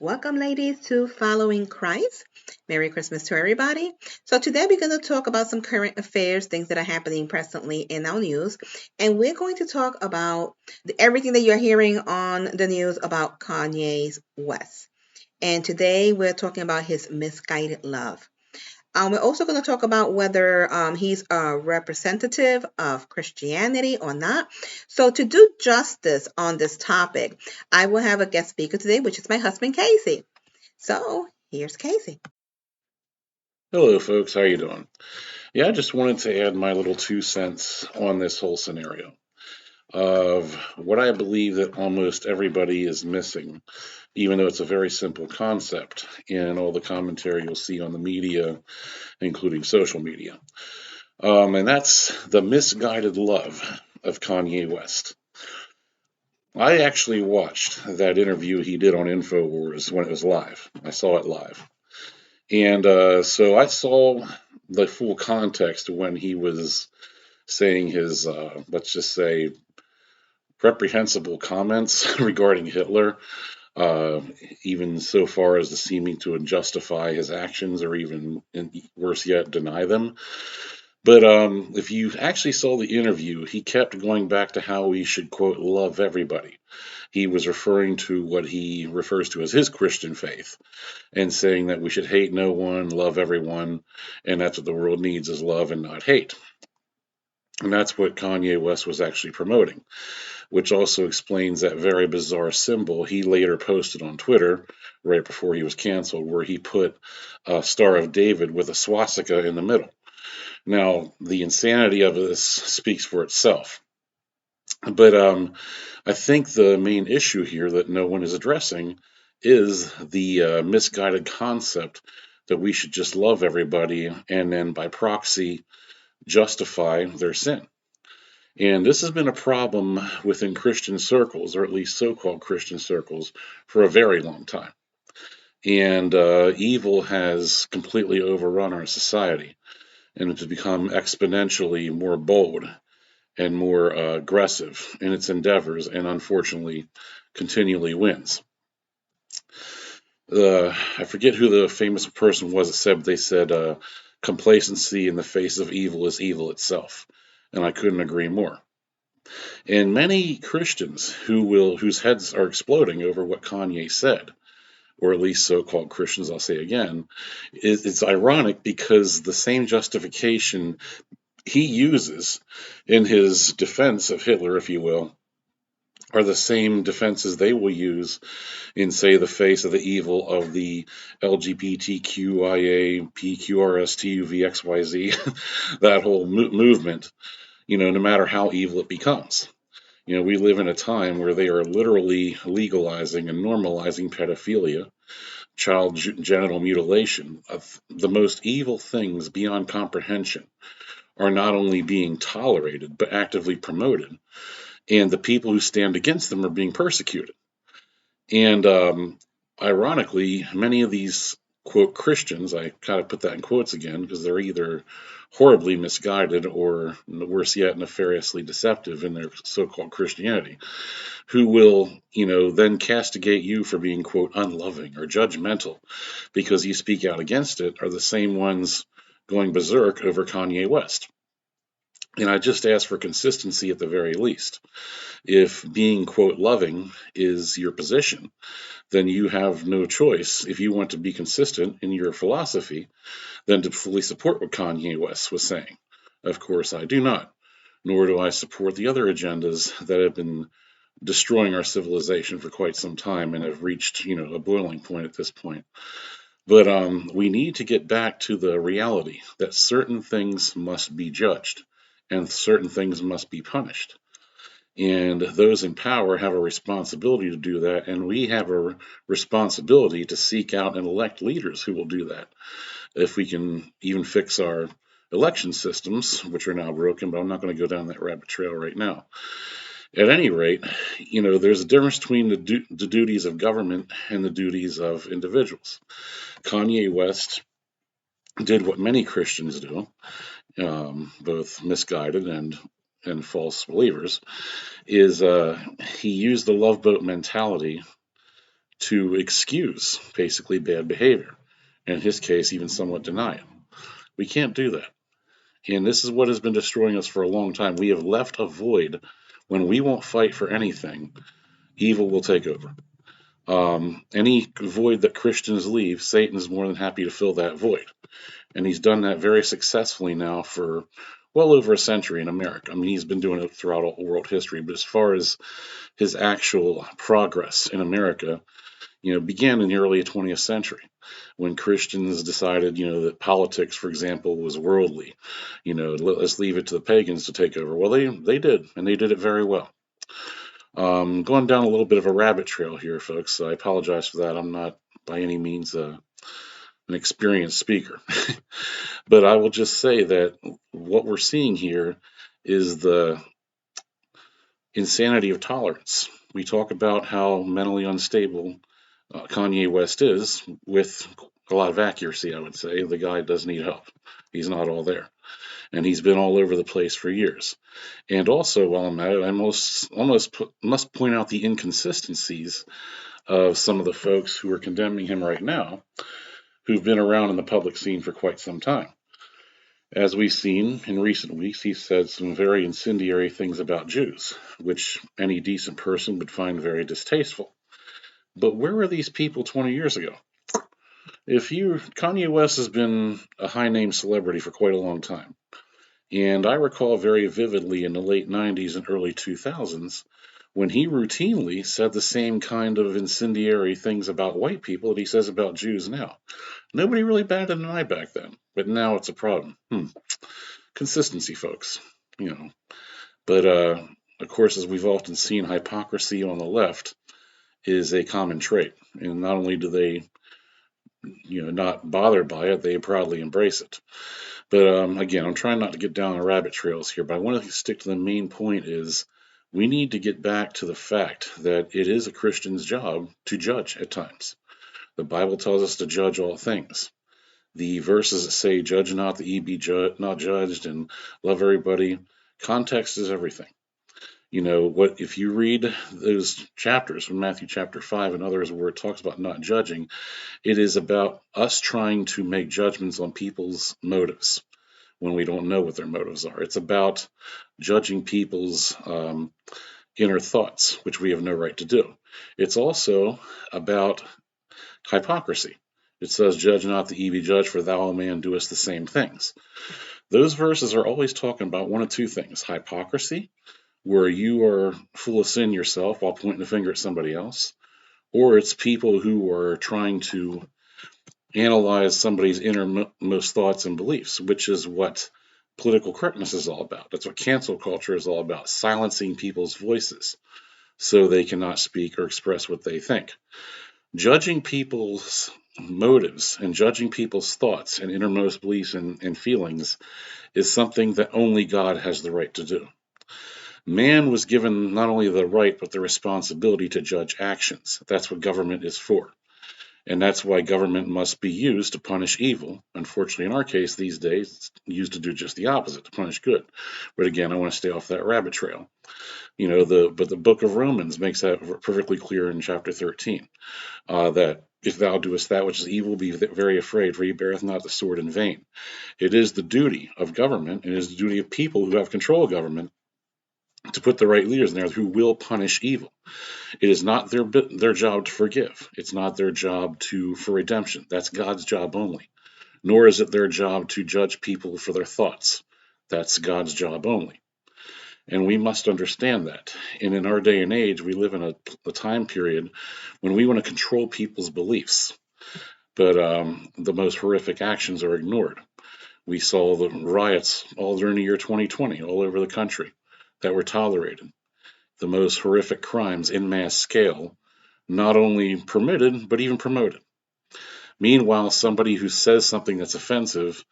Welcome, ladies, to Following Christ. Merry Christmas to everybody. So, today we're going to talk about some current affairs, things that are happening presently in our news. And we're going to talk about everything that you're hearing on the news about Kanye's West. And today we're talking about his misguided love. We're also going to talk about whether he's a representative of Christianity or not. So, to do justice on this topic, I will have a guest speaker today, which is my husband, Casey. So, here's Casey. Hello, folks. How you doing? Yeah, I just wanted to add my little 2 cents on this whole scenario of what I believe that almost everybody is missing, even though it's a very simple concept in all the commentary you'll see on the media, including social media. And that's the misguided love of Kanye West. I actually watched that interview he did on InfoWars when it was live. I saw it live. And so I saw the full context when he was saying his, let's just say, reprehensible comments regarding Hitler, uh, even so far as to seeming to justify his actions or even, worse yet, deny them. But if you actually saw the interview, he kept going back to how we should, quote, love everybody. He was referring to what he refers to as his Christian faith and saying that we should hate no one, love everyone, and that's what the world needs is love and not hate. And that's what Kanye West was actually promoting, which also explains that very bizarre symbol he later posted on Twitter right before he was canceled, where he put a Star of David with a swastika in the middle. Now, the insanity of this speaks for itself. But I think the main issue here that no one is addressing is the misguided concept that we should just love everybody and then by proxy justify their sin. And this has been a problem within Christian circles, or at least so called Christian circles, for a very long time. And evil has completely overrun our society and it's become exponentially more bold and more aggressive in its endeavors, and unfortunately, continually wins. I forget who the famous person was that said, but they said, complacency in the face of evil is evil itself. And I couldn't agree more. And many Christians whose heads are exploding over what Kanye said, or at least so-called Christians, I'll say again, it's ironic because the same justification he uses in his defense of Hitler, if you will, are the same defenses they will use in, say, the face of the evil of the LGBTQIA, PQRSTUVXYZ, that whole movement, no matter how evil it becomes. We live in a time where they are literally legalizing and normalizing pedophilia, child genital mutilation, of the most evil things beyond comprehension are not only being tolerated, but actively promoted. And the people who stand against them are being persecuted. And ironically, many of these, quote, Christians, I kind of put that in quotes again, because they're either horribly misguided or, worse yet, nefariously deceptive in their so-called Christianity, who will, then castigate you for being, quote, unloving or judgmental because you speak out against it, are the same ones going berserk over Kanye West. And I just ask for consistency at the very least. If being, quote, loving is your position, then you have no choice, if you want to be consistent in your philosophy, than to fully support what Kanye West was saying. Of course, I do not, nor do I support the other agendas that have been destroying our civilization for quite some time and have reached, a boiling point at this point. But we need to get back to the reality that certain things must be judged and certain things must be punished. And those in power have a responsibility to do that, and we have a responsibility to seek out and elect leaders who will do that. If we can even fix our election systems, which are now broken, but I'm not going to go down that rabbit trail right now. At any rate, there's a difference between the duties of government and the duties of individuals. Kanye West did what many Christians do, both misguided and false believers, is he used the love boat mentality to excuse basically bad behavior. In his case, even somewhat deny it. We can't do that. And this is what has been destroying us for a long time. We have left a void. When we won't fight for anything, evil will take over. Any void that Christians leave, Satan is more than happy to fill that void. And he's done that very successfully now for well over a century in America. I mean, he's been doing it throughout all world history, but as far as his actual progress in America, began in the early 20th century when Christians decided, that politics, for example, was worldly. Let's leave it to the pagans to take over. Well, they did, and they did it very well. Going down a little bit of a rabbit trail here, folks. So I apologize for that. I'm not by any means an experienced speaker. But I will just say that what we're seeing here is the insanity of tolerance. We talk about how mentally unstable Kanye West is with a lot of accuracy, I would say. The guy does need help. He's not all there. And he's been all over the place for years. And also, while I'm at it, I must point out the inconsistencies of some of the folks who are condemning him right now, who've been around in the public scene for quite some time. As we've seen in recent weeks, he said some very incendiary things about Jews, which any decent person would find very distasteful. But where were these people 20 years ago? Kanye West has been a high name celebrity for quite a long time. And I recall very vividly in the late 90s and early 2000s when he routinely said the same kind of incendiary things about white people that he says about Jews now. Nobody really batted an eye back then, but now it's a problem. Consistency, folks. But of course, as we've often seen, hypocrisy on the left is a common trait, and not only do they, not bothered by it, they proudly embrace it. But again, I'm trying not to get down the rabbit trails here, but I want to stick to the main point is we need to get back to the fact that it is a Christian's job to judge at times. The Bible tells us to judge all things. The verses that say, judge not that ye be not judged, and love everybody, context is everything. If you read those chapters from Matthew chapter 5 and others where it talks about not judging, it is about us trying to make judgments on people's motives when we don't know what their motives are. It's about judging people's inner thoughts, which we have no right to do. It's also about hypocrisy. It says, judge not that ye be judged, for thou, O man, doest the same things. Those verses are always talking about one of two things: hypocrisy, where you are full of sin yourself while pointing the finger at somebody else, or it's people who are trying to analyze somebody's innermost thoughts and beliefs, which is what political correctness is all about. That's what cancel culture is all about: silencing people's voices so they cannot speak or express what they think. Judging people's motives and judging people's thoughts and innermost beliefs and feelings is something that only God has the right to do. Man was given not only the right, but the responsibility to judge actions. That's what government is for. And that's why government must be used to punish evil. Unfortunately, in our case these days, it's used to do just the opposite, to punish good. But again, I want to stay off that rabbit trail. But the book of Romans makes that perfectly clear in chapter 13, that if thou doest that which is evil, be very afraid, for he beareth not the sword in vain. It is the duty of government, it is the duty of people who have control of government to put the right leaders in there who will punish evil. It is not their job to forgive. It's not their job for redemption. That's God's job only. Nor is it their job to judge people for their thoughts. That's God's job only. And we must understand that. And in our day and age, we live in a time period when we want to control people's beliefs. But the most horrific actions are ignored. We saw the riots all during the year 2020 all over the country that were tolerated. The most horrific crimes in mass scale, not only permitted, but even promoted. Meanwhile, somebody who says something that's offensive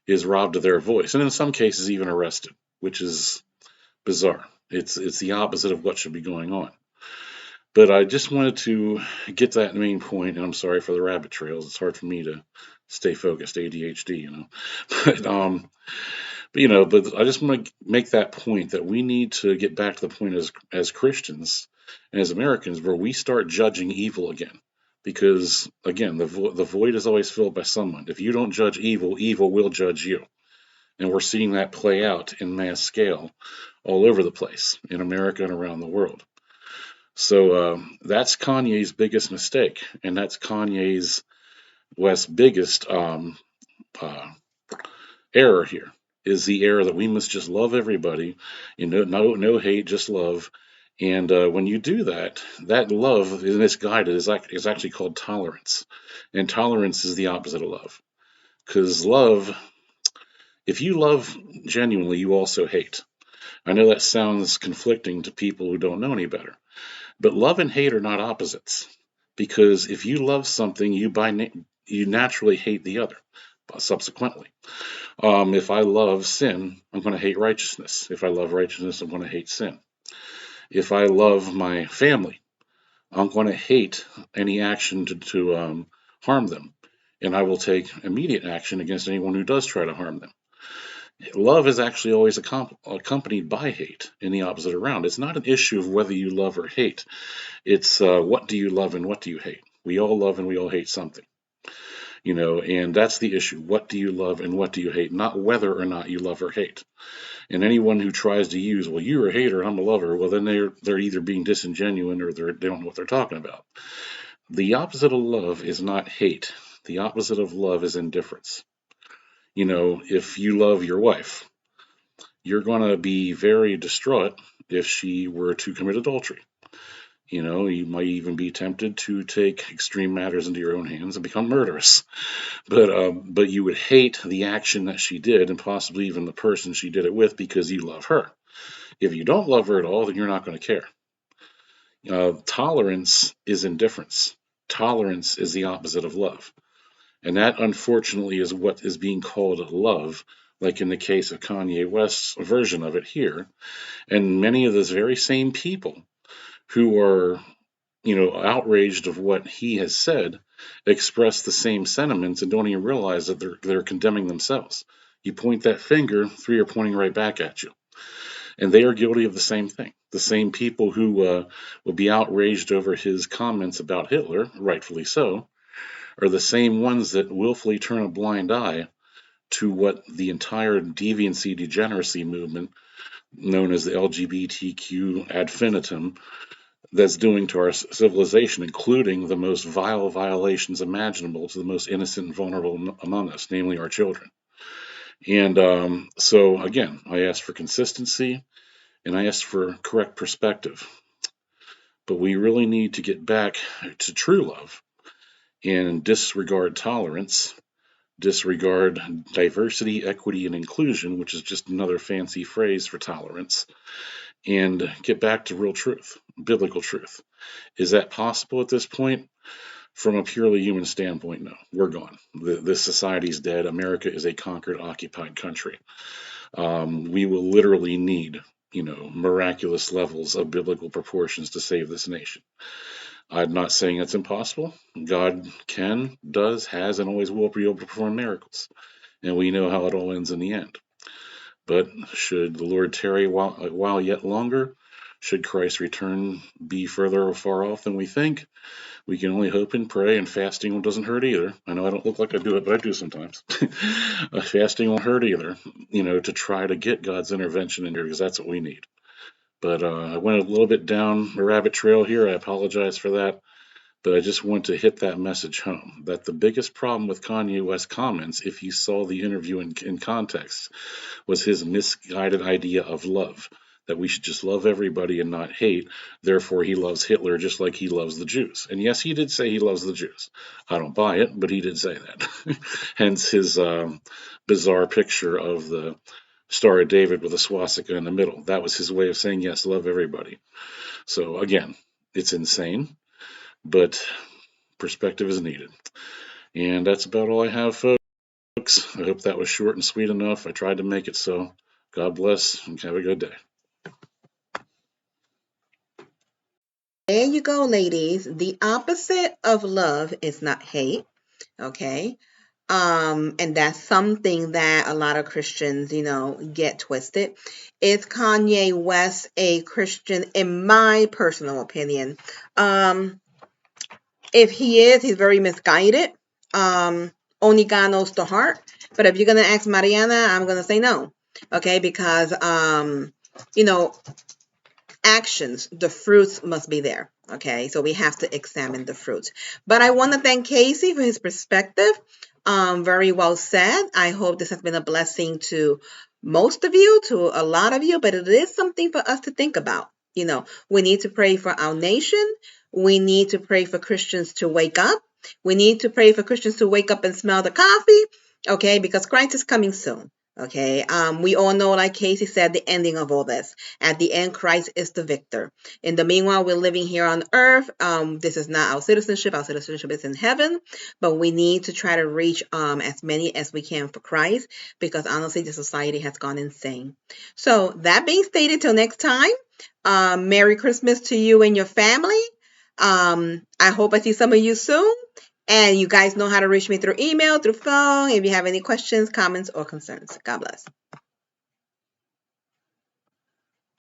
is robbed of their voice, and in some cases even arrested, which is bizarre. It's the opposite of what should be going on. But I just wanted to get that main point, and I'm sorry for the rabbit trails. It's hard for me to stay focused, ADHD, But I just want to make that point that we need to get back to the point as Christians and as Americans where we start judging evil again. because again, the void is always filled by someone. If you don't judge evil, evil will judge you, and we're seeing that play out in mass scale all over the place in America and around the world. So that's Kanye's biggest mistake, and that's Kanye's West's biggest uh, error here. Is the error that we must just love everybody, no hate, just love. And when you do that, that love is misguided. Is actually called tolerance, and tolerance is the opposite of love. Because love, if you love genuinely, you also hate. I know that sounds conflicting to people who don't know any better. But love and hate are not opposites, because if you love something, you naturally hate the other. Subsequently, if I love sin, I'm going to hate righteousness. If I love righteousness, I'm going to hate sin. If I love my family, I'm going to hate any action to harm them, and I will take immediate action against anyone who does try to harm them. Love is actually always accompanied by hate, in the opposite around. It's not an issue of whether you love or hate. It's what do you love and what do you hate? We all love and we all hate something, and that's the issue. What do you love and what do you hate? Not whether or not you love or hate. And anyone who tries to use, well, you're a hater, I'm a lover, well, then they're either being disingenuous or they don't know what they're talking about. The opposite of love is not hate. The opposite of love is indifference. If you love your wife, you're going to be very distraught if she were to commit adultery. You might even be tempted to take extreme matters into your own hands and become murderous. But you would hate the action that she did and possibly even the person she did it with because you love her. If you don't love her at all, then you're not going to care. Tolerance is indifference. Tolerance is the opposite of love. And that, unfortunately, is what is being called love, like in the case of Kanye West's version of it here. And many of those very same people who are outraged of what he has said, express the same sentiments and don't even realize that they're condemning themselves. You point that finger, three are pointing right back at you, and they are guilty of the same thing. The same people who will be outraged over his comments about Hitler, rightfully so, are the same ones that willfully turn a blind eye to what the entire deviancy degeneracy movement, known as the LGBTQ ad infinitum, that's doing to our civilization, including the most vile violations imaginable to the most innocent and vulnerable among us, namely our children. And so, again, I asked for consistency and I asked for correct perspective. But we really need to get back to true love and disregard tolerance, disregard diversity, equity, and inclusion, which is just another fancy phrase for tolerance, and get back to real truth, biblical truth. Is that possible at this point? From a purely human standpoint, no. We're gone. This society's dead. America is a conquered, occupied country. We will literally need, miraculous levels of biblical proportions to save this nation. I'm not saying it's impossible. God can, does, has, and always will be able to perform miracles. And we know how it all ends in the end. But should the Lord tarry a while yet longer, should Christ's return be further or far off than we think, we can only hope and pray, and fasting doesn't hurt either. I know I don't look like I do it, but I do sometimes. Fasting won't hurt either, to try to get God's intervention in here, because that's what we need. But I went a little bit down the rabbit trail here. I apologize for that. But I just want to hit that message home, that the biggest problem with Kanye West's comments, if you saw the interview in context, was his misguided idea of love, that we should just love everybody and not hate. Therefore, he loves Hitler just like he loves the Jews. And yes, he did say he loves the Jews. I don't buy it, but he did say that. Hence his bizarre picture of the Star of David with a swastika in the middle. That was his way of saying, yes, love everybody. So again, it's insane, but perspective is needed. And that's about all I have, folks. I hope that was short and sweet enough. I tried to make it so. God bless and have a good day. There you go, ladies. The opposite of love is not hate. Okay. And that's something that a lot of Christians, get twisted. Is Kanye West a Christian? In my personal opinion, If he is, he's very misguided. Um, Only God knows the heart. But if you're gonna ask Mariana, I'm gonna say no. Okay, because you know, actions, the fruits must be there. Okay, so we have to examine the fruits. But I want to thank Casey for his perspective. Very well said. I hope this has been a blessing to most of you, to a lot of you, but it is something for us to think about. We need to pray for our nation. We need to pray for Christians to wake up. We need to pray for Christians to wake up and smell the coffee, okay, because Christ is coming soon. Okay, we all know, like Casey said, the ending of all this. At the end, Christ is the victor. In the meanwhile, we're living here on earth. This is not our citizenship. Our citizenship is in heaven. But we need to try to reach as many as we can for Christ, because honestly, the society has gone insane. So, that being stated, till next time, Merry Christmas to you and your family. I hope I see some of you soon. And you guys know how to reach me through email, through phone, if you have any questions, comments, or concerns. God bless.